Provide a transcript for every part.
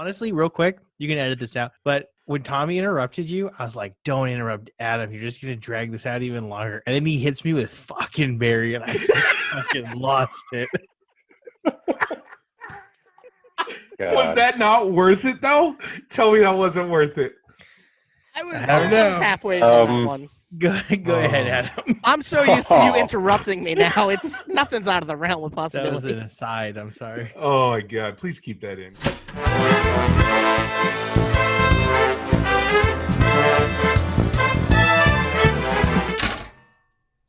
Honestly, real quick, you can edit this out. But when Tommy interrupted you, I was like, don't interrupt Adam. You're just going to drag this out even longer. And then he hits me with fucking Barry, and I just fucking lost it. Was that not worth it, though? Tell me that wasn't worth it. I was halfway on that one. Go ahead, Adam. I'm so used to you interrupting me now. It's nothing's out of the realm of possibilities. That was an aside. I'm sorry. Oh my God! Please keep that in.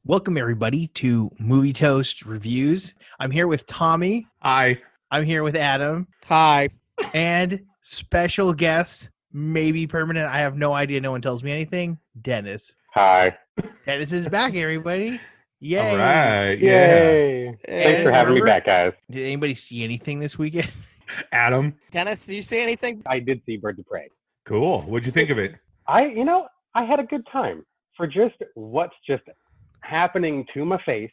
Welcome everybody to Movie Toast Reviews. I'm here with Tommy. Hi. I'm here with Adam. Hi. And special guest, maybe permanent. I have no idea. No one tells me anything. Dennis. Hi. Dennis is back, everybody. Yay. All right. Yay. Yeah. Thanks for having me back, guys. Did anybody see anything this weekend? Adam. Dennis, do you see anything? I did see Birds of Prey. Cool. What'd you think of it? I had a good time. For just what's just happening to my face,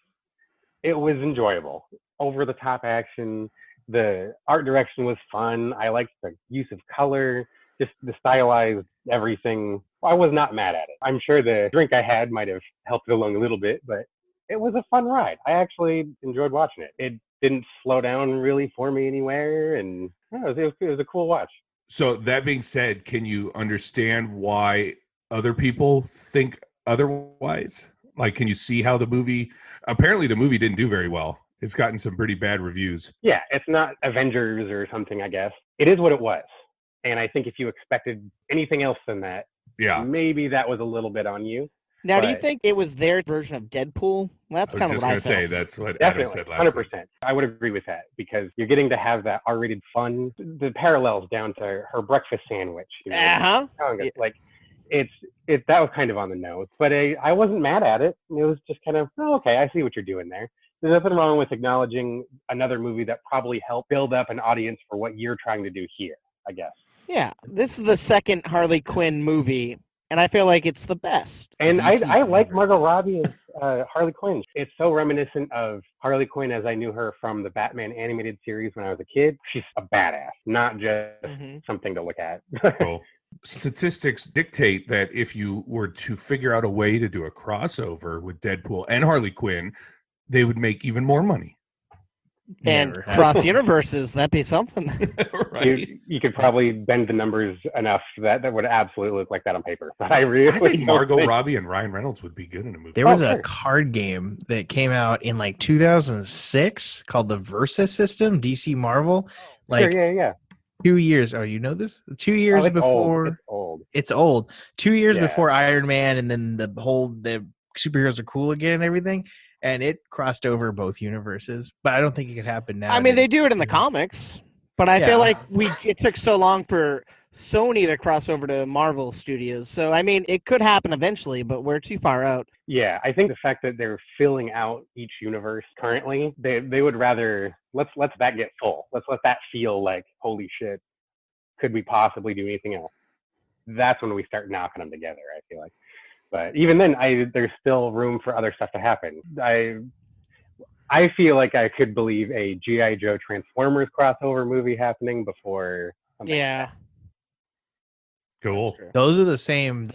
it was enjoyable. Over the top action. The art direction was fun. I liked the use of color, just the stylized everything. I was not mad at it. I'm sure the drink I had might have helped it along a little bit, but it was a fun ride. I actually enjoyed watching it. It didn't slow down really for me anywhere, and it was a cool watch. So that being said, can you understand why other people think otherwise? Like, can you see how the movie didn't do very well? It's gotten some pretty bad reviews. Yeah, it's not Avengers or something, I guess. It is what it was. And I think if you expected anything else than that, maybe that was a little bit on you. Now, do you think it was their version of Deadpool? That's kind of what I felt. I was just going to say, that's what Adam said last 100%. week. I would agree with that because you're getting to have that R-rated fun. The parallels down to her breakfast sandwich. Like, that was kind of on the nose. But I wasn't mad at it. It was just kind of, okay, I see what you're doing there. There's nothing wrong with acknowledging another movie that probably helped build up an audience for what you're trying to do here, I guess. Yeah, this is the second Harley Quinn movie, and I feel like it's the best. And I like Margot Robbie as Harley Quinn. It's so reminiscent of Harley Quinn as I knew her from the Batman animated series when I was a kid. She's a badass, not just something to look at. Cool. Statistics dictate that if you were to figure out a way to do a crossover with Deadpool and Harley Quinn, they would make even more money. And cross universes, that'd be something. Right. You could probably bend the numbers enough that would absolutely look like that on paper. But I think Margot Robbie and Ryan Reynolds would be good in a movie. There was a card game that came out in like 2006 called the Versus System, DC Marvel. Like, yeah. 2 years. Oh, you know this? 2 years before. It's old. 2 years before Iron Man, and then the superheroes are cool again and everything. And it crossed over both universes, but I don't think it could happen now. I mean, they do it in the comics, but I feel like it took so long for Sony to cross over to Marvel Studios. So, I mean, it could happen eventually, but we're too far out. Yeah, I think the fact that they're filling out each universe currently, they would rather let's let that get full. Let's let that feel like, holy shit, could we possibly do anything else? That's when we start knocking them together, I feel like. But even then, there's still room for other stuff to happen. I feel like I could believe a G.I. Joe Transformers crossover movie happening before. Yeah. Cool. Those are the same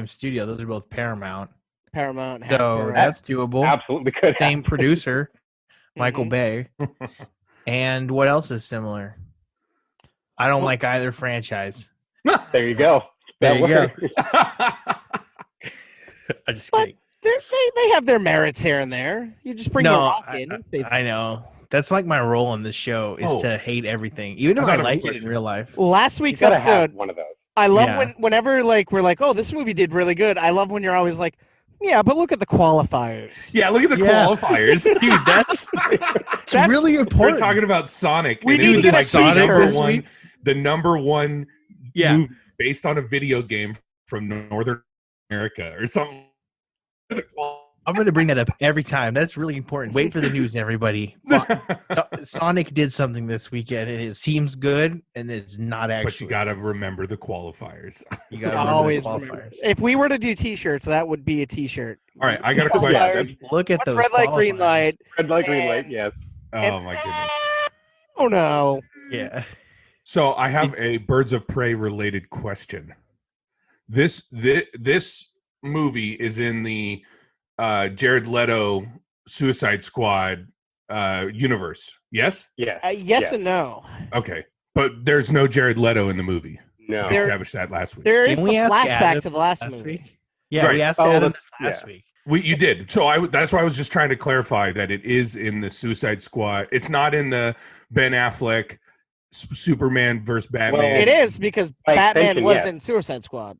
studio. Those are both Paramount. So that's doable. Absolutely could. Same producer, Michael Bay. And what else is similar? I don't like either franchise. There you go. There you go. I'm just kidding. They have their merits here and there. You just bring your rock in. I know. That's like my role on this show is to hate everything, even if I like it in real life. Last week's episode, one of those. I love whenever we're like, oh, this movie did really good. I love when you're always like, yeah, but look at the qualifiers. Yeah, look at the qualifiers. Dude, that's really important. We're talking about Sonic. We need to get Sonic this week. The number one movie based on a video game from Northern America or something. I'm going to bring that up every time. That's really important. Wait for the news, everybody. Sonic did something this weekend, and it seems good, and it's not actually. But you got to remember the qualifiers. You got to always remember the qualifiers. If we were to do T-shirts, that would be a T-shirt. All right, I got a question. Look at those red light, green light. Red light, green light, yes. Oh, my goodness. Oh, no. Yeah. So I have a Birds of Prey related question. This movie is in the Jared Leto Suicide Squad universe. Yes? Yes and no. Okay. But there's no Jared Leto in the movie. No. We established that last week. There is the flashback to the last movie. Week? Yeah, we asked Adam this last week. You did. So that's why I was just trying to clarify that it is in the Suicide Squad. It's not in the Ben Affleck Superman versus Batman. Well, it is because Batman was in Suicide Squad.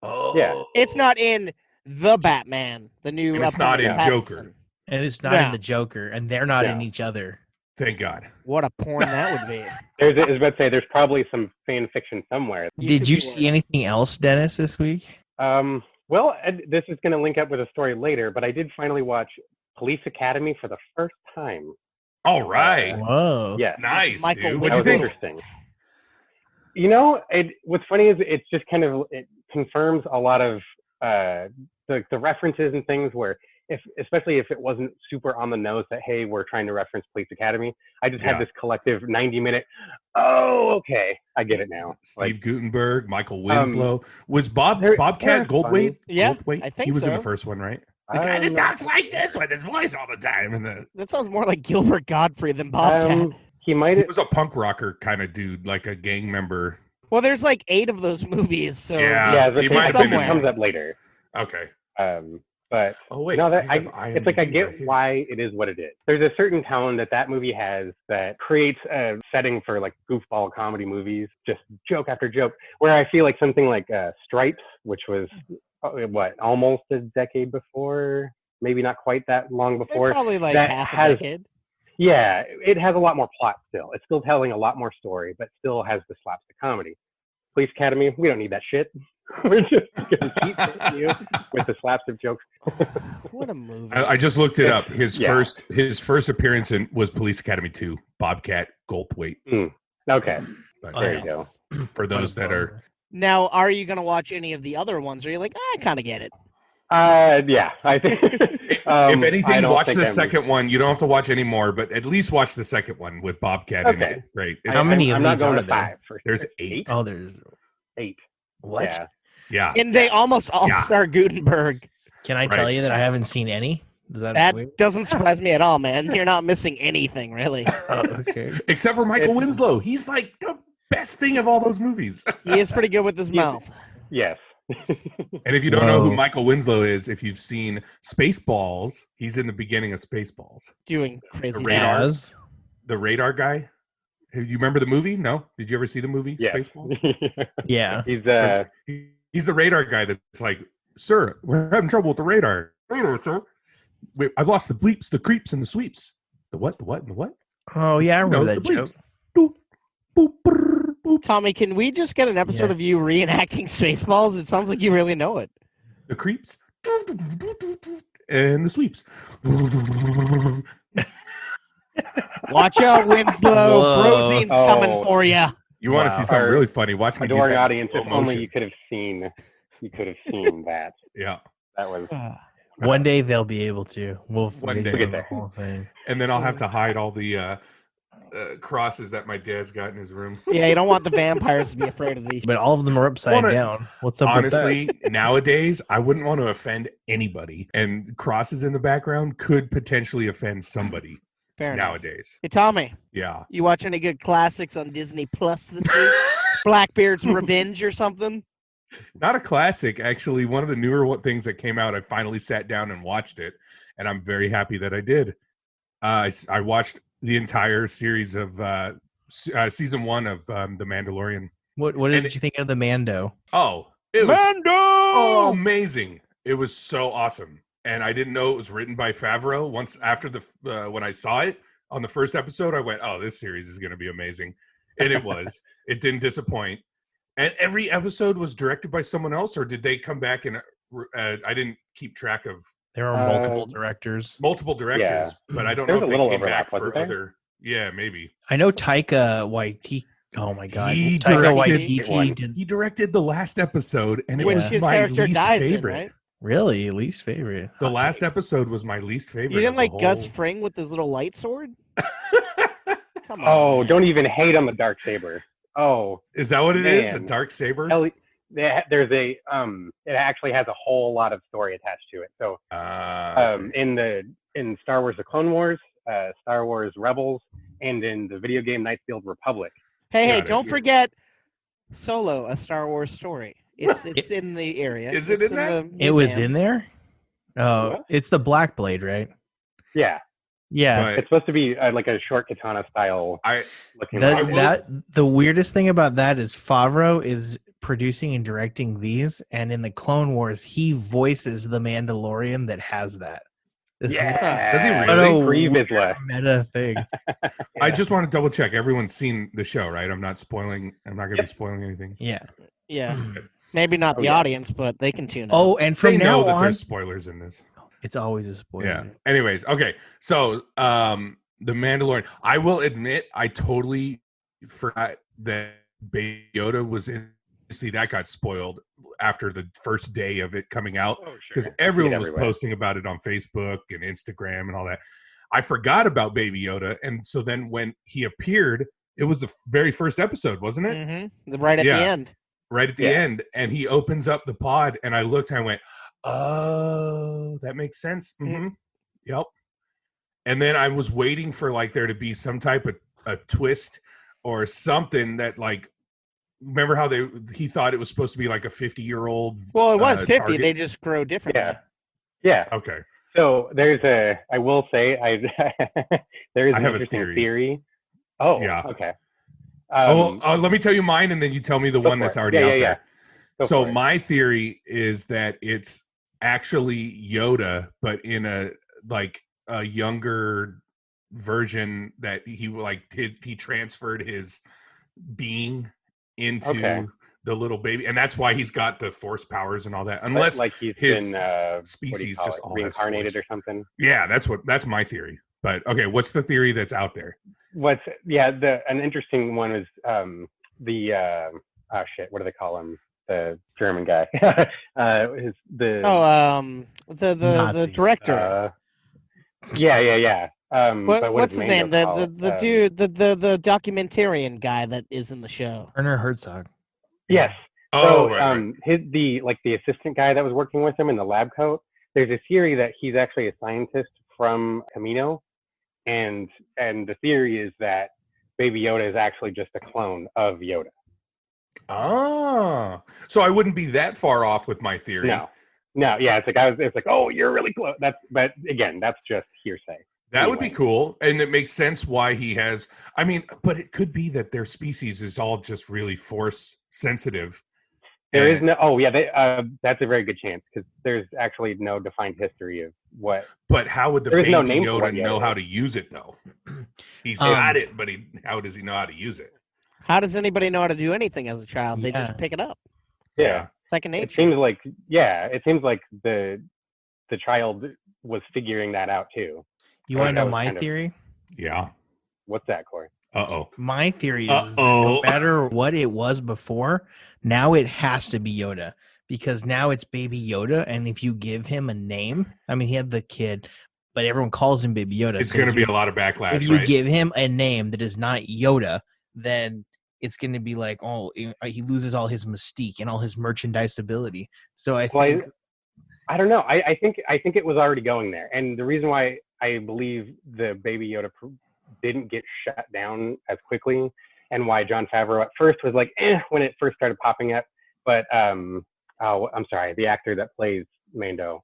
Oh. Yeah. It's not in the Batman, the new. And it's not in Pattinson. Joker. And it's not in the Joker, and they're not in each other. Thank God. What a porn that would be. I was about to say, there's probably some fan fiction somewhere. Did you see anything else, Dennis, this week? Well, this is going to link up with a story later, but I did finally watch Police Academy for the first time. All right. Whoa. Yeah. Nice, Michael, dude. what What'd That you was think? interesting. You know, what's funny is it's just kind of, it confirms a lot of the references and things where, especially if it wasn't super on the nose that, hey, we're trying to reference Police Academy, I just had this collective 90-minute, oh, okay, I get it now. Steve Guttenberg, Michael Winslow. Was Bobcat Goldthwait? Yeah, Goldthwait? I think he was in so. the first one, right? The guy that talks like this with his voice all the time. That sounds more like Gilbert Godfrey than Bobcat. He was a punk rocker kind of dude, like a gang member. Well, there's like 8 of those movies, so he might have been it comes up later. Okay. But wait, no, it's like I get why it is what it is. There's a certain tone that movie has that creates a setting for like goofball comedy movies, just joke after joke. Where I feel like something like Stripes, which was almost a decade before, maybe not quite that long before. Probably like half a decade. Yeah, it has a lot more plot still. It's still telling a lot more story, but still has the slapstick comedy. Police Academy, we don't need that shit. We're just going to keep you with the slapstick jokes. What a movie! I just looked it up. His first appearance was Police Academy 2, Bobcat Goldthwait. Okay, But there you go. For those that are now, are you going to watch any of the other ones? Or are you like, I kind of get it? Yeah, I think. If anything, watch the second one. You don't have to watch any more, but at least watch the second one with Bobcat in it. It's great. How many of these are there? 5. There's 8. Oh, there's 8. What? Yeah. And they almost all star Gutenberg. Can I tell you that I haven't seen any? That doesn't surprise me at all, man. You're not missing anything, really. Oh, okay. Except for Michael Winslow. He's like the best thing of all those movies. He is pretty good with his mouth. Yes. And if you don't know who Michael Winslow is, if you've seen Spaceballs, he's in the beginning of Spaceballs. Doing crazy stuff. The radar guy. You remember the movie? No? Did you ever see the movie Spaceballs? Yeah. He's the radar guy that's like, sir, we're having trouble with the radar. Radar, sir. Wait, I've lost the bleeps, the creeps, and the sweeps. The what, and the what? Oh, yeah, I remember that joke. Boop, boop, brr, boop. Tommy, can we just get an episode of you reenacting Spaceballs? It sounds like you really know it. The creeps and the sweeps. Watch out, Winslow. Brozine's coming for you. You want to see something really funny? Watch me do that. Audience, if only you could have seen that. Yeah. That was... One day they'll be able to. One day. The whole thing. And then I'll have to hide all the crosses that my dad's got in his room. Yeah, you don't want the vampires to be afraid of these. But all of them are upside down. What's up honestly, with that? Nowadays, I wouldn't want to offend anybody. And crosses in the background could potentially offend somebody. Fair nowadays. Enough. Hey, Tommy. Yeah. You watch any good classics on Disney Plus this week? Blackbeard's Revenge or something? Not a classic, actually. One of the newer things that came out, I finally sat down and watched it, and I'm very happy that I did. I watched the entire series of season 1 of The Mandalorian. What did you think of the Mando? Oh, it was Mando! Amazing. It was so awesome. And I didn't know it was written by Favreau. Once after when I saw it on the first episode, I went, "Oh, this series is going to be amazing," and it was. It didn't disappoint. And every episode was directed by someone else, or did they come back and I didn't keep track of. There are multiple directors. Yeah. But I don't know if they came back for other. Yeah, maybe. I know Taika Waititi. Oh my God, He directed the last episode, and it was my least favorite. Right? Really? Least favorite? The last episode was my least favorite. You didn't like Gus Fring with his little light sword? Come on. Oh, don't even hate on the dark saber. Oh, is that what it is? A man. dark saber? There's a it actually has a whole lot of story attached to it. So Okay. in Star Wars: The Clone Wars, Star Wars Rebels, and in the video game Knights of the Old Republic. Hey, don't forget Solo, a Star Wars story. It's in the area. Is it in that? It was in there? Oh, What? it's the Black Blade, right? Yeah. Yeah. But It's supposed to be like a short katana style looking. The weirdest thing about that is Favreau is producing and directing these, and in the Clone Wars, he voices the Mandalorian that has that. Does he really? Meta thing. Yeah. I just want to double check. Everyone's seen the show, right? I'm not going to be spoiling anything. Yeah. Maybe not the audience, but they can tune in. Oh, and from now on, there's spoilers in this. It's always a spoiler. Yeah. Anyways, okay. So, the Mandalorian. I will admit, I totally forgot that Baby Yoda was in. See, that got spoiled after the first day of it coming out because everyone was posting about it on Facebook and Instagram and all that. I forgot about Baby Yoda, and so then when he appeared, it was the very first episode, wasn't it? Mm-hmm. Right at the end. Right at the end, and he opens up the pod, and I looked and I went, "Oh, that makes sense." Mm-hmm. Yep. And then I was waiting for like there to be some type of a twist or something that like. Remember how he thought it was supposed to be like a 50-year-old? Well, it was 50. Target? They just grow differently. Yeah. Okay. So I will say, there is an interesting theory. Oh, yeah. Okay. Let me tell you mine, and then you tell me the one that's already out there. So my theory is that it's actually Yoda, but in a younger version that he transferred his being into the little baby, and that's why he's got the force powers and all that. Unless like he's his been, species just all reincarnated or something. Yeah, that's my theory. But okay, what's the theory that's out there? An interesting one is what do they call him? The German guy. the director. What's his name? The dude, the documentarian guy that is in the show. Werner Herzog. Yes. So the assistant guy that was working with him in the lab coat. There's a theory that he's actually a scientist from Camino, and the theory is that Baby Yoda is actually just a clone of Yoda. Oh, so I wouldn't be that far off with my theory. No, yeah, it's like, oh, you're really close. But again, that's just hearsay. That would be cool, and it makes sense why he has. I mean, but it could be that their species is all just really force sensitive. There is no. Oh yeah, that's a very good chance because there's actually no defined history of what. But how would the baby Yoda know how to use it though? He's got it, but how does he know how to use it? How does anybody know how to do anything as a child? They just pick it up. Yeah, second nature. It seems like the child was figuring that out too. You want to know my theory? Yeah. What's that, Cory? My theory is that no matter what it was before, now it has to be Yoda because now it's Baby Yoda, and if you give him a name, I mean, he had the kid, but everyone calls him Baby Yoda. It's going to be a lot of backlash. If you give him a name that is not Yoda, then it's going to be like, oh, he loses all his mystique and all his merchandisability. So I think. I don't know. I think it was already going there, and the reason why I believe the Baby Yoda didn't get shut down as quickly, and why Jon Favreau at first was like, when it first started popping up. But I'm sorry, the actor that plays Mando.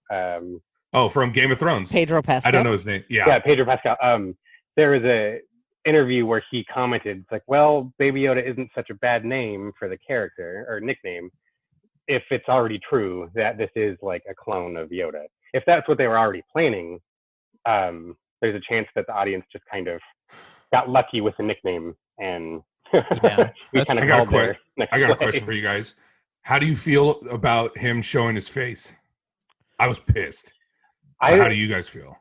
From Game of Thrones, Pedro Pascal. I don't know his name. Yeah, Pedro Pascal. There was a interview where he commented, it's like, well, Baby Yoda isn't such a bad name for the character or nickname if it's already true that this is like a clone of Yoda. If that's what they were already planning, there's a chance that the audience just kind of got lucky with the nickname and we kind of called their next I got a question for you guys. How do you feel about him showing his face? I was pissed. How do you guys feel?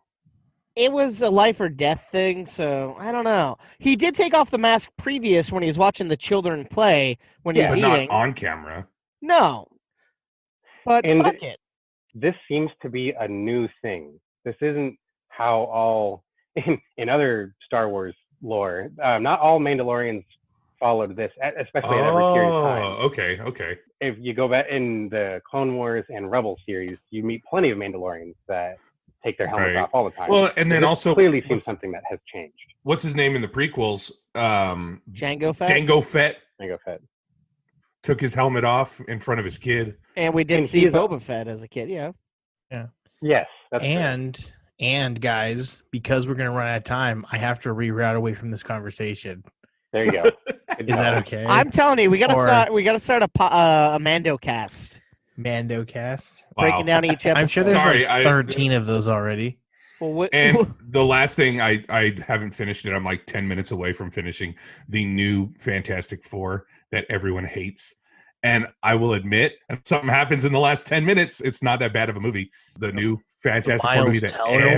It was a life or death thing, so I don't know. He did take off the mask previous when he was watching the children play when he was eating. Not on camera. No. But fuck it. This seems to be a new thing. This isn't how all in other Star Wars lore. Not all Mandalorians followed this, especially at every period of time. Okay. If you go back in the Clone Wars and Rebel series, you meet plenty of Mandalorians that take their helmets off all the time. Well, and then also clearly seems something that has changed. What's his name in the prequels? Jango Fett. Jango Fett took his helmet off in front of his kid. And we did see Boba Fett as a kid, yeah. Yes, that's and guys, because we're gonna run out of time, I have to reroute away from this conversation. There you go. Is that okay? I'm telling you, we gotta start a Mando cast. Mando cast. Wow. Breaking down each episode. I'm sure there's 13 of those already. Well, and the last thing, I haven't finished it. I'm like 10 minutes away from finishing the new Fantastic Four that everyone hates. And I will admit, if something happens in the last 10 minutes, it's not that bad of a movie. The new Fantastic Four movie.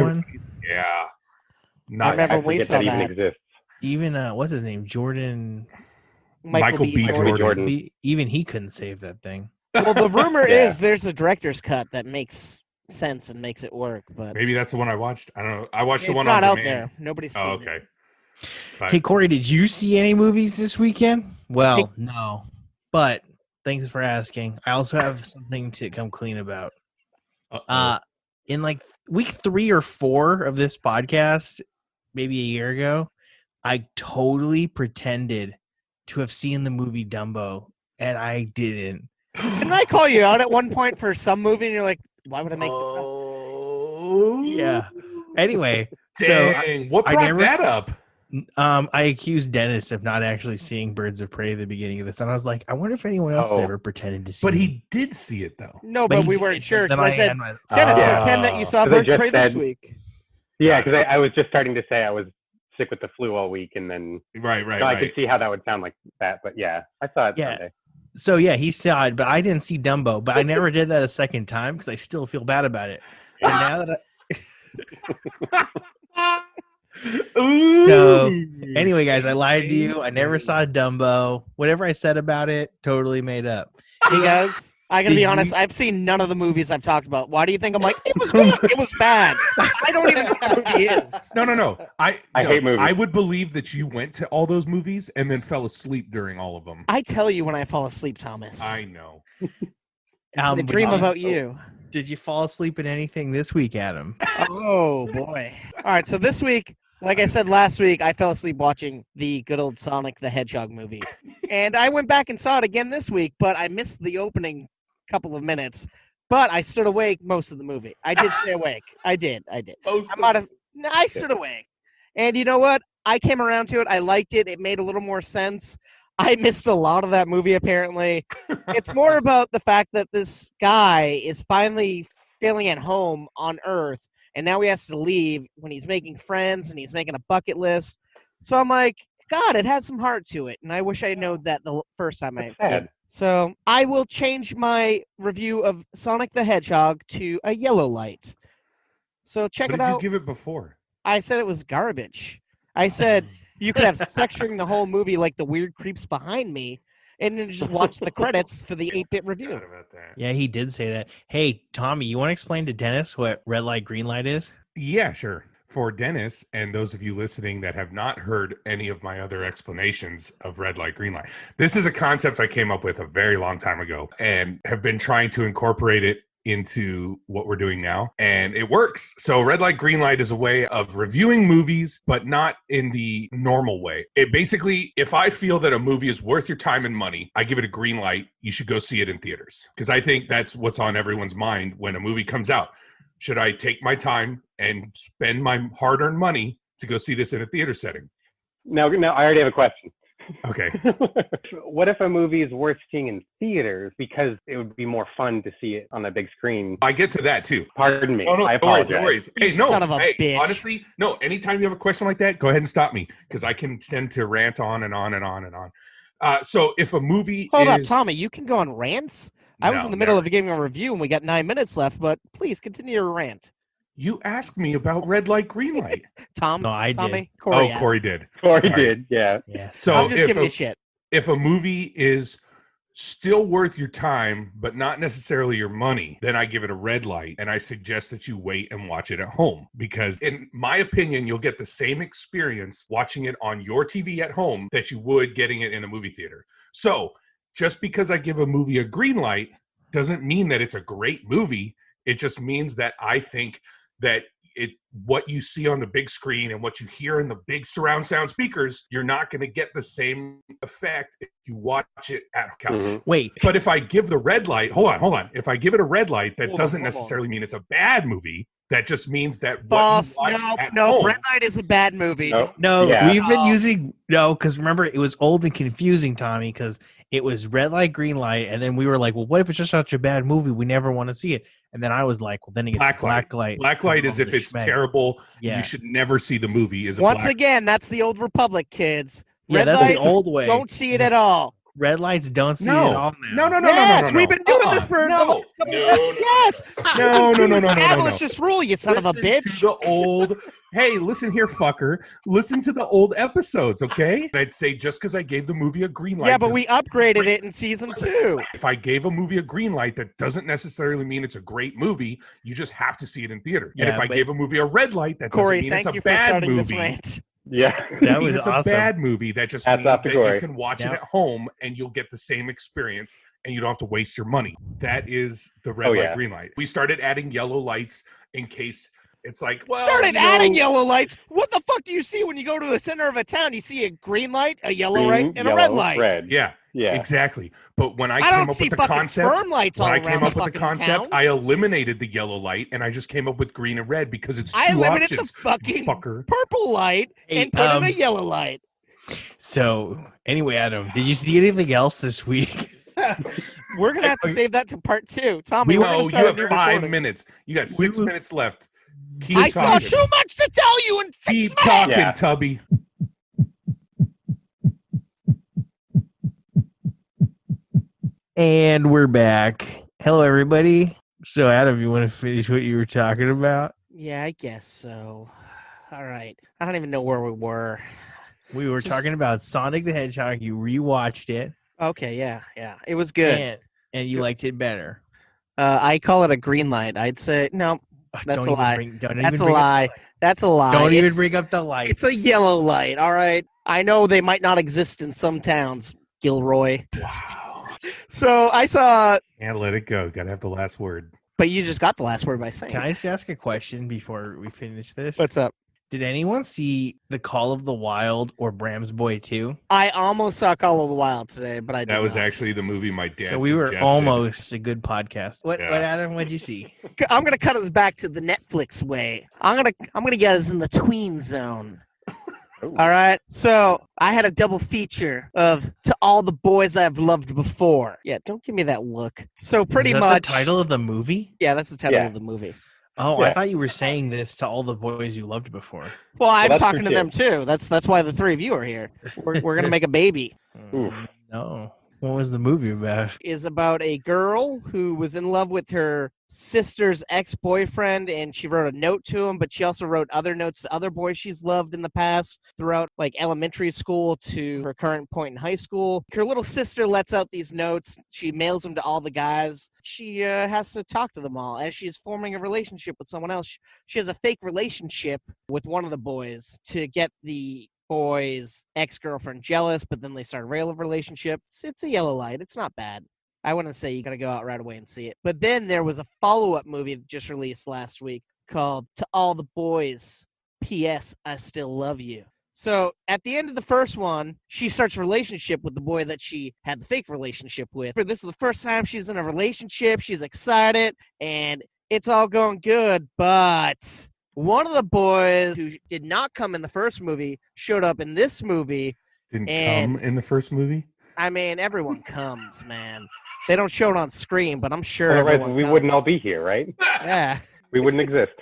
One? Yeah. I remember we saw that. Even exists. Even, what's his name? Jordan. Michael B. Jordan. Even he couldn't save that thing. Well, the rumor is there's a director's cut that makes sense and makes it work, but maybe that's the one I watched. I don't know. I watched the one not on out demand. there. Nobody's seen it. Okay. Hey, Cory, did you see any movies this weekend? Well, no, but thanks for asking. I also have something to come clean about. In like week 3 or 4 of this podcast, maybe a year ago, I totally pretended to have seen the movie Dumbo, and I didn't. Didn't I call you out at one point for some movie, and you're like, why would I make yeah. Anyway, dang, what brought that up? I accused Dennis of not actually seeing Birds of Prey at the beginning of this, and I was like, I wonder if anyone else ever pretended to see But it. he did see it, though. No, but we weren't sure, because I said, Dennis, pretend that you saw Birds of Prey this week. Yeah, because I was just starting to say I was sick with the flu all week, and then right. I could see how that would sound like that, but yeah, I saw it Sunday. So yeah, he saw it, but I didn't see Dumbo. But I never did that a second time because I still feel bad about it. And now that So anyway, guys, I lied to you. I never saw Dumbo. Whatever I said about it, totally made up. Hey guys, I gotta be honest. I've seen none of the movies I've talked about. Why do you think I'm like it was good? It was bad. I don't even know what the movie is. No. I hate movies. I would believe that you went to all those movies and then fell asleep during all of them. I tell you when I fall asleep, Thomas. I know. I dream about you. Did you fall asleep in anything this week, Adam? Oh boy! All right, so this week, like I said last week, I fell asleep watching the good old Sonic the Hedgehog movie, and I went back and saw it again this week, but I missed the opening couple of minutes. But I stood awake most of the movie. I did stay awake. I did. I stood awake, and you know what? I came around to it. I liked it. It made a little more sense. I missed a lot of that movie, apparently. It's more about the fact that this guy is finally feeling at home on Earth, and now he has to leave when he's making friends and he's making a bucket list. So I'm like, God, it had some heart to it, and I wish I known that the first time I did. So I will change my review of Sonic the Hedgehog to a yellow light. So check it out. What did you give it before? I said it was garbage. I said you could have sex during the whole movie like the weird creeps behind me, and then just watch the credits for the 8-bit review. Yeah, he did say that. Hey, Tommy, you want to explain to Dennis what red light, green light is? Yeah, sure. For Dennis and those of you listening that have not heard any of my other explanations of red light, green light, this is a concept I came up with a very long time ago and have been trying to incorporate it into what we're doing now, and it works. So red light, green light is a way of reviewing movies, but not in the normal way. It basically, if I feel that a movie is worth your time and money, I give it a green light. You should go see it in theaters, because I think that's what's on everyone's mind when a movie comes out. Should I take my time and spend my hard-earned money to go see this in a theater setting? No, I already have a question. Okay. What if a movie is worth seeing in theaters because it would be more fun to see it on a big screen? I get to that too. Pardon me. Oh, no, I apologize. No worries. Hey, no. Son of a bitch. Honestly, no. Anytime you have a question like that, go ahead and stop me, because I can tend to rant on and on and on and on. So if a movie Hold up, Tommy. You can go on rants? I was No, in the middle never. of giving a review, and we got 9 minutes left, but please continue your rant. You asked me about red light, green light. No, I Tommy? did. Corey asked. Corey did. Corey Sorry. did, yeah. Yes. So I'm just giving you shit. if a movie is still worth your time, but not necessarily your money, then I give it a red light, and I suggest that you wait and watch it at home. Because in my opinion, you'll get the same experience watching it on your TV at home that you would getting it in a movie theater. So just because I give a movie a green light doesn't mean that it's a great movie. It just means that I think that what you see on the big screen and what you hear in the big surround sound speakers, you're not going to get the same effect if you watch it at couch. Mm-hmm. Wait. But if I give the red light, hold on. If I give it a red light, that doesn't necessarily mean it's a bad movie. That just means that Boss, red light is a bad movie. We've been using because remember it was old and confusing, Tommy, because it was red light, green light, and then we were like, well, what if it's just such a bad movie? We never want to see it. And then I was like, well, then it gets black light. Black light is if it's terrible. Yeah. You should never see the movie. Once again, that's the old Republic, kids. Red that's light, the old way. Don't see it at all. Red lights don't see it at all now. No. Yes, we've been doing this for yes. No. Establish rule, you son of a bitch. To the old. Hey, listen here, fucker. Listen to the old episodes, okay? And I'd say just because I gave the movie a green light. Yeah, but we upgraded it in season 2. If I gave a movie a green light, that doesn't necessarily mean it's a great movie. You just have to see it in theater. Yeah, and if I gave a movie a red light, that doesn't mean it's a bad movie. Yeah, that was it's awesome. A bad movie. That just means that you can watch it at home and you'll get the same experience and you don't have to waste your money. That is the red light, green light. We started adding yellow lights in case it's like, well, adding yellow lights. What the fuck do you see when you go to the center of a town? You see a green light, a yellow light, and a red light. Yeah, exactly. But when I came up with the concept, I eliminated the yellow light and I just came up with green and red because it's two options. I eliminated the fucking purple light and put in a yellow light. So anyway, Adam, did you see anything else this week? We're gonna have to save that to part 2. Tommy, you have 5 minutes. You got 6 minutes left. I saw too much to tell you in 6 minutes. Keep talking, Tubby. And we're back. Hello, everybody. So, Adam, you want to finish what you were talking about? Yeah, I guess so. All right. I don't even know where we were. We were talking about Sonic the Hedgehog. You rewatched it. Okay, yeah. It was good. And you liked it better. I call it a green light. I'd say, no, that's a lie. That's a lie. That's a lie. Don't even bring up the lights. It's a yellow light, all right? I know they might not exist in some towns, Gilroy. Wow. So I saw... Can't let it go. Got to have the last word. But you just got the last word by saying. Can I just ask a question before we finish this? What's up? Did anyone see The Call of the Wild or Bram's Boy 2? I almost saw Call of the Wild today, but I didn't. That was actually the movie my dad So we were almost a good podcast. What Adam, what'd you see? I'm going to cut us back to the Netflix way. I'm gonna get us in the tween zone. All right, so I had a double feature of To All the Boys I've Loved Before. Yeah, don't give me that look. So pretty much the title of the movie? Yeah, that's the title of the movie. Oh, yeah. I thought you were saying this to all the boys you loved before. Well, I'm talking to them too. That's why the three of you are here. We're gonna make a baby. No. What was the movie about? Is about a girl who was in love with her sister's ex-boyfriend, and she wrote a note to him, but she also wrote other notes to other boys she's loved in the past throughout like elementary school to her current point in high school. Her little sister lets out these notes. She mails them to all the guys. She has to talk to them all as she's forming a relationship with someone else. She has a fake relationship with one of the boys to get the boy's ex-girlfriend jealous, but then they start a real relationship. It's a yellow light. It's not bad. I wouldn't say you gotta go out right away and see it. But then there was a follow-up movie that just released last week called To All the Boys, P.S. I Still Love You. So at the end of the first one, she starts a relationship with the boy that she had the fake relationship with. This is the first time she's in a relationship. She's excited, and it's all going good, but one of the boys who did not come in the first movie showed up in this movie. Didn't come in the first movie? I mean, everyone comes, man. They don't show it on screen, but I'm sure we wouldn't all be here, right? Yeah. We wouldn't exist.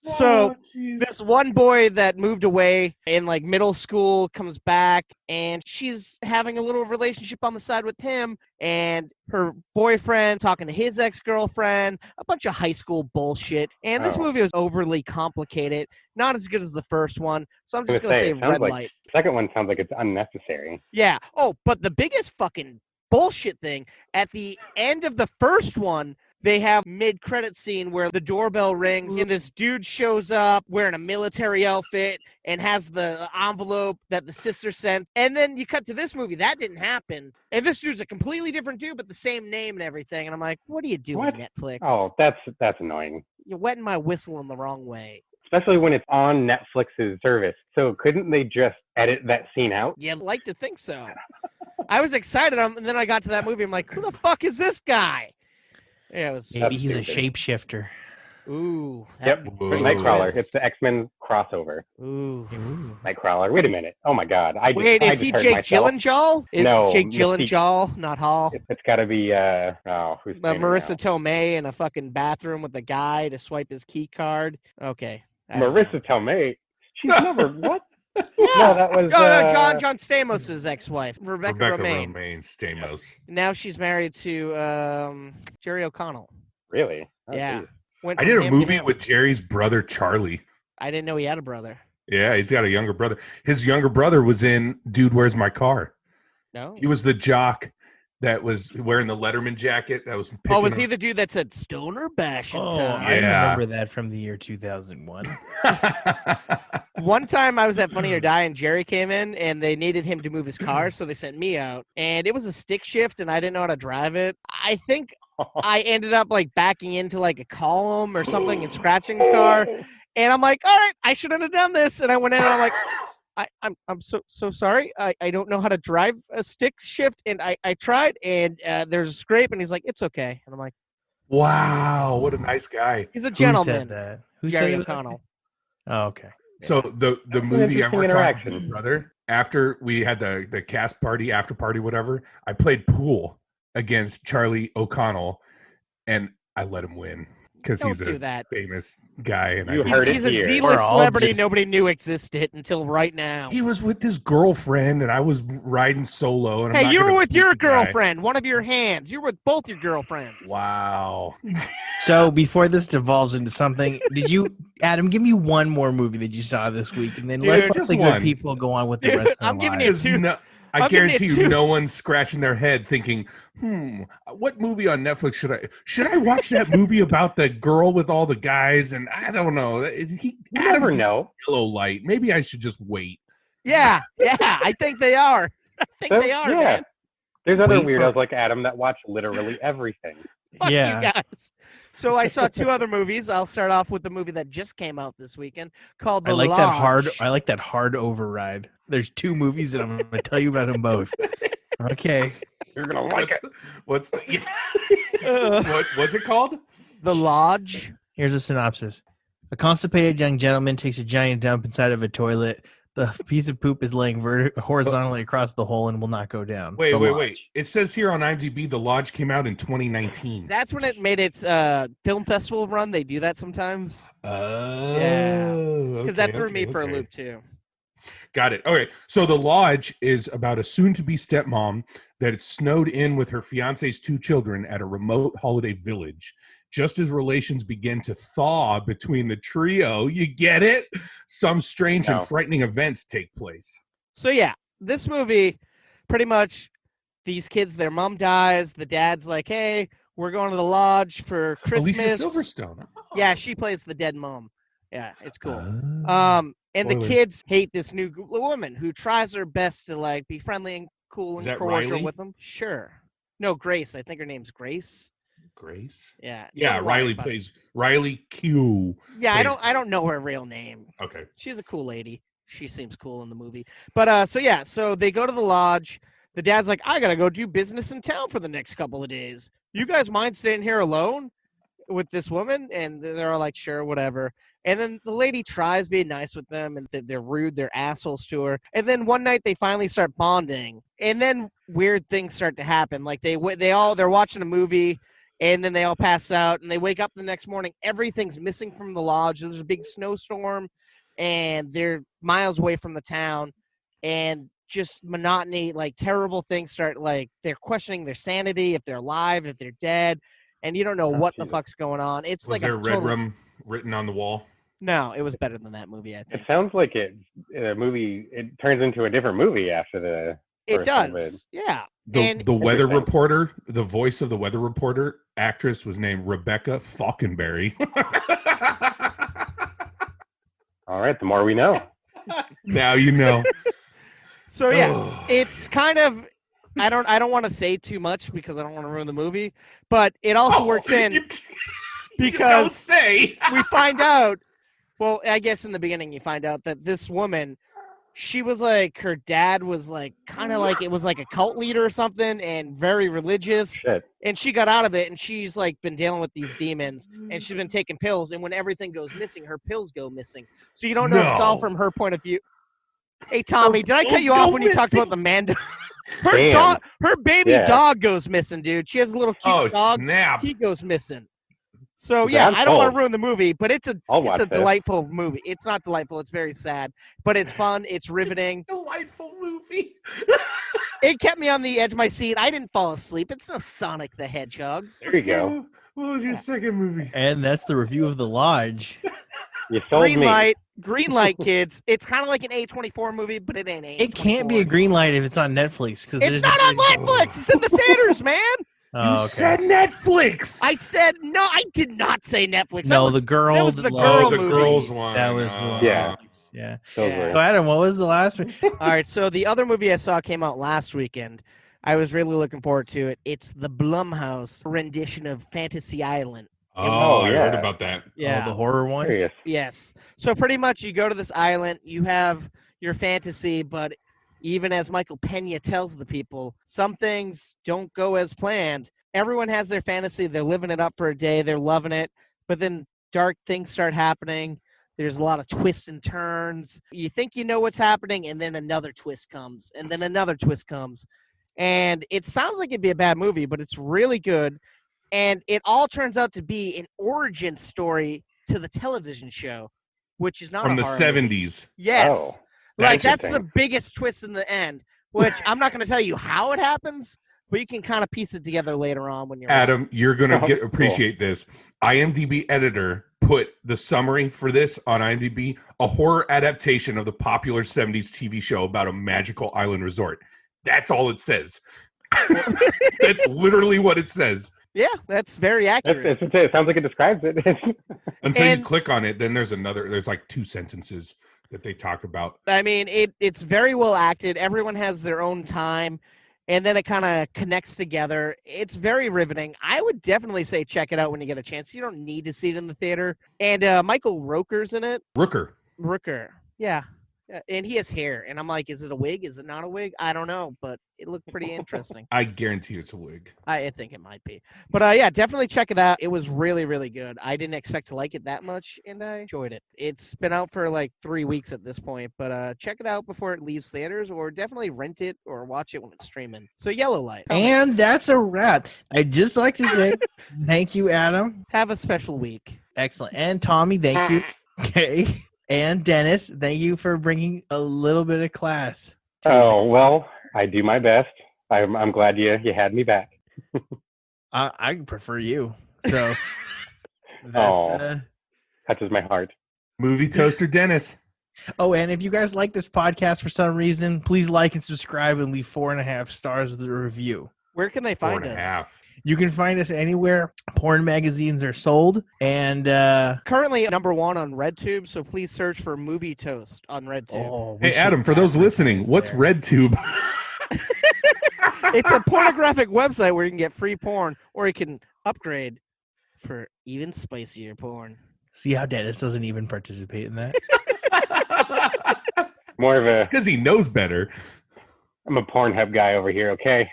So this one boy that moved away in like middle school comes back, and she's having a little relationship on the side with him, and her boyfriend talking to his ex-girlfriend, a bunch of high school bullshit. And this movie was overly complicated, not as good as the first one. So I'm just going to say red light. The second one sounds like it's unnecessary. Yeah. Oh, but the biggest fucking bullshit thing. At the end of the first one, they have mid-credit scene where the doorbell rings and this dude shows up wearing a military outfit and has the envelope that the sister sent. And then you cut to this movie. That didn't happen. And this dude's a completely different dude, but the same name and everything. And I'm like, what are you doing, Netflix? Oh, that's annoying. You're wetting my whistle in the wrong way. Especially when it's on Netflix's service. So couldn't they just edit that scene out? Yeah, I'd like to think so. I was excited, and then I got to that movie. I'm like, who the fuck is this guy? Yeah, it was. Maybe he's a shapeshifter. Ooh. Yep. Nightcrawler. It's the X-Men crossover. Ooh. Nightcrawler. Wait a minute. Oh my God. Is he Jake Gyllenhaal? No. Jake Gyllenhaal, not Hall. It's got to be who's Marissa Tomei in a fucking bathroom with a guy to swipe his key card. Okay. Marissa Tomei. She's never what? Yeah. No, that was John Stamos' ex-wife, Rebecca Romaine Stamos. Now she's married to Jerry O'Connell. Really? Oh, yeah. I did a movie with Jerry's brother Charlie. I didn't know he had a brother. Yeah, he's got a younger brother. His younger brother was in Dude, Where's My Car? No. He was the jock that was wearing the Letterman jacket. That was. Was he the dude that said Stoner Bash? I remember that from the year 2001. One time I was at Funny or Die and Jerry came in and they needed him to move his car, so they sent me out. And it was a stick shift and I didn't know how to drive it. I think I ended up like backing into like a column or something and scratching the car. And I'm like, all right, I shouldn't have done this. And I went in and I'm like, I'm so sorry. I don't know how to drive a stick shift. And I tried and there's a scrape and he's like, it's okay. And I'm like, wow, what a nice guy. He's a gentleman. Who said that? Jerry O'Connell. Oh, okay. So the movie I worked on with his brother, after we had the cast party, after party, whatever, I played pool against Charlie O'Connell and I let him win. Because he's a famous guy. And he's a Z-list celebrity nobody knew existed until right now. He was with his girlfriend, and I was riding solo. And hey, you were with your girlfriend, one of your hands. You were with both your girlfriends. Wow. So before this devolves into something, Adam, give me one more movie that you saw this week, and then let's let the good people go on with the rest of their lives. I'm giving you two. I guarantee you no one's scratching their head thinking, what movie on Netflix should I watch that movie about the girl with all the guys? And I don't know. You never know. Yellow light. Maybe I should just wait. Yeah, I think they are. They are, man. There's other weirdos like Adam that watch literally everything. Fuck you guys. So I saw two other movies. I'll start off with the movie that just came out this weekend called The Lodge. I like that hard override. There's two movies and I'm going to tell you about them both. Okay. You're going to like it. What's it called? The Lodge. Here's a synopsis. A constipated young gentleman takes a giant dump inside of a toilet. The piece of poop is laying horizontally across the hole and will not go down. Wait. It says here on IMDb, The Lodge came out in 2019. That's when it made its film festival run. They do that sometimes. Oh. Yeah. Because that threw me for a loop, too. Got it. Okay. So The Lodge is about a soon-to-be stepmom that is snowed in with her fiance's two children at a remote holiday village. Just as relations begin to thaw between the trio, you get it? Some strange and frightening events take place. So yeah, this movie, pretty much, these kids, their mom dies. The dad's like, hey, we're going to the lodge for Christmas. Alicia Silverstone. Oh. Yeah, she plays the dead mom. Yeah, it's cool. And the kids hate this new woman who tries her best to like be friendly and cool and cordial with them. Sure. No, Grace. I think her name's Grace. Grace? Yeah. Riley plays Riley Q. Yeah, I don't know her real name. Okay. She's a cool lady. She seems cool in the movie. But so they go to the lodge. The dad's like, I gotta go do business in town for the next couple of days. You guys mind staying here alone with this woman? And they're all like, sure, whatever. And then the lady tries being nice with them, and they're rude, they're assholes to her. And then one night they finally start bonding, and then weird things start to happen. Like they're watching a movie, and then they all pass out, and they wake up the next morning. Everything's missing from the lodge. There's a big snowstorm, and they're miles away from the town, and just monotony, like terrible things start. Like they're questioning their sanity, if they're alive, if they're dead, and you don't know what the fuck's going on. It's was like there red rum written on the wall? No, it was better than that movie, I think. It sounds like it turns into a different movie after the It does. Yeah. The weather reporter, the voice of the weather reporter actress was named Rebecca Falconberry. All right, the more we know. Now you know. So yeah, it's kind of I don't want to say too much because I don't want to ruin the movie, but it also works in because don't say. we find out. Well, I guess in the beginning you find out that this woman, she was like, her dad was like kind of like, it was like a cult leader or something, and very religious. Shit. And she got out of it, and she's like been dealing with these demons, and she's been taking pills. And when everything goes missing, her pills go missing. So you don't know if it's all from her point of view. Hey Tommy, did I cut you off when you talked about the Mando? Her baby dog goes missing, dude. She has a little cute dog. Snap. He goes missing. So yeah, I don't want to ruin the movie, but it's a delightful movie. It's not delightful; it's very sad, but it's fun. It's riveting. It's a delightful movie. It kept me on the edge of my seat. I didn't fall asleep. It's no Sonic the Hedgehog. There you go. What was your second movie? And that's the review of The Lodge. You sold me. Green light, kids. It's kind of like an A24 movie, but it ain't A24. It can't be a green light if it's on Netflix. It's not on Netflix. It's in the theaters, man. You said Netflix. I said no. I did not say Netflix. No, the girl. That was the girl the movie. girls one. That was the one. Yeah. Yeah. So Adam, what was the last one? All right, so the other movie I saw came out last weekend. I was really looking forward to it. It's the Blumhouse rendition of Fantasy Island. I heard about that. Yeah. Oh, the horror one? Serious. Yes. So pretty much you go to this island, you have your fantasy, but even as Michael Pena tells the people, some things don't go as planned. Everyone has their fantasy. They're living it up for a day. They're loving it. But then dark things start happening. There's a lot of twists and turns. You think you know what's happening, and then another twist comes, and then another twist comes. And it sounds like it'd be a bad movie, but it's really good. And it all turns out to be an origin story to the television show, which is not from the 70s. Movie. Yes. Oh, that's the biggest twist in the end, which I'm not going to tell you how it happens, but you can kind of piece it together later on when you're Adam, you're going to appreciate this. IMDb editor put the summary for this on IMDb, a horror adaptation of the popular 70s TV show about a magical island resort. That's all it says. That's literally what it says. Yeah, that's very accurate. It sounds like it describes it. Until you click on it, then there's like two sentences that they talk about. I mean, it's very well acted. Everyone has their own time, and then it kind of connects together. It's very riveting. I would definitely say check it out when you get a chance. You don't need to see it in the theater. And Michael Rooker's in it. Rooker. Yeah. And he has hair. And I'm like, is it a wig? Is it not a wig? I don't know, but it looked pretty interesting. I guarantee it's a wig. I think it might be. But yeah, definitely check it out. It was really, really good. I didn't expect to like it that much, and I enjoyed it. It's been out for like 3 weeks at this point, but check it out before it leaves theaters, or definitely rent it or watch it when it's streaming. So Yellow Light. And that's a wrap. I'd just like to say thank you, Adam. Have a special week. Excellent. And Tommy, thank you. Okay. And Dennis, thank you for bringing a little bit of class. Oh, well, I do my best. I'm glad you had me back. I prefer you. So that's touches my heart. Movie Toaster Dennis. Oh, and if you guys like this podcast for some reason, please like and subscribe and leave 4.5 stars with a review. Where can they find us? You can find us anywhere porn magazines are sold, and currently #1 on RedTube, so please search for Movie Toast on RedTube. Hey Adam, for those listening, what's RedTube? It's a pornographic website where you can get free porn, or you can upgrade for even spicier porn. See how Dennis doesn't even participate in that? More of a. It's because he knows better. I'm a Pornhub guy over here, okay?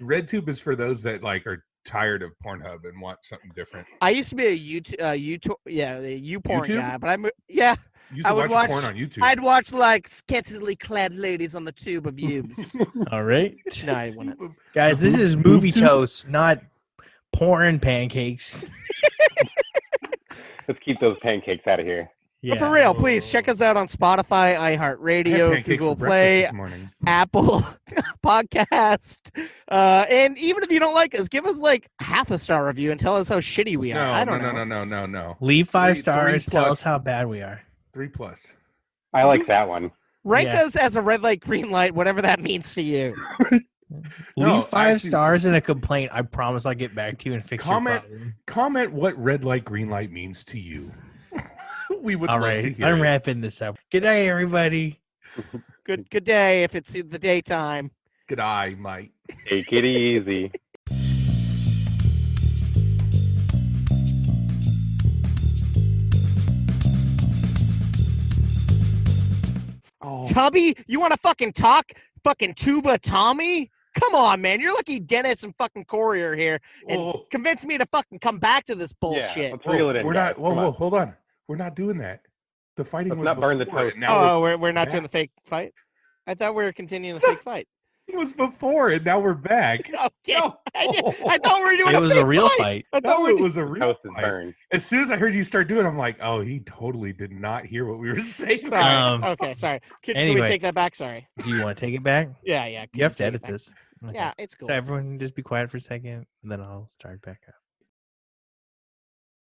RedTube is for those that are tired of Pornhub and want something different. I used to be a YouPorn guy, but You used to watch porn on YouTube. I'd watch scantily clad ladies on the tube of Ubes. All right. No, I wouldn't. Guys, this is Movie Toast, not porn pancakes. Let's keep those pancakes out of here. Yeah. But for real, please check us out on Spotify, iHeartRadio, Google Play, Apple Podcast. And even if you don't like us, give us half a star review and tell us how shitty we are. I don't know. No. Leave 5 stars. Tell us how bad we are. 3+. I like that one. Rank us as a red light, green light, whatever that means to you. Leave 5 stars and a complaint. I promise I'll get back to you and fix your problem. Comment what red light, green light means to you. We would love to hear I'm wrapping this up. Good day, everybody. Good day if it's the daytime. Good eye, mate. Take it easy. Oh. Tubby, you want to fucking talk? Fucking Tuba Tommy? Come on, man. You're lucky Dennis and fucking Cory are here and convince me to fucking come back to this bullshit. Yeah, let's reel it in, we're guys. not. Hold on. We're not doing that. The fighting was not burn the before. toast. Now we're not doing the fake fight? I thought we were continuing the fake fight. It was before, and now we're back. Okay. No. I thought we were doing it was a real fight. I thought it was a real fight. Burned. As soon as I heard you start doing it, I'm like, oh, he totally did not hear what we were saying. Okay, sorry. Can we take that back? Sorry. Do you want to take it back? Yeah. You have to edit this. Okay. Yeah, it's cool. So everyone just be quiet for a second, and then I'll start back up.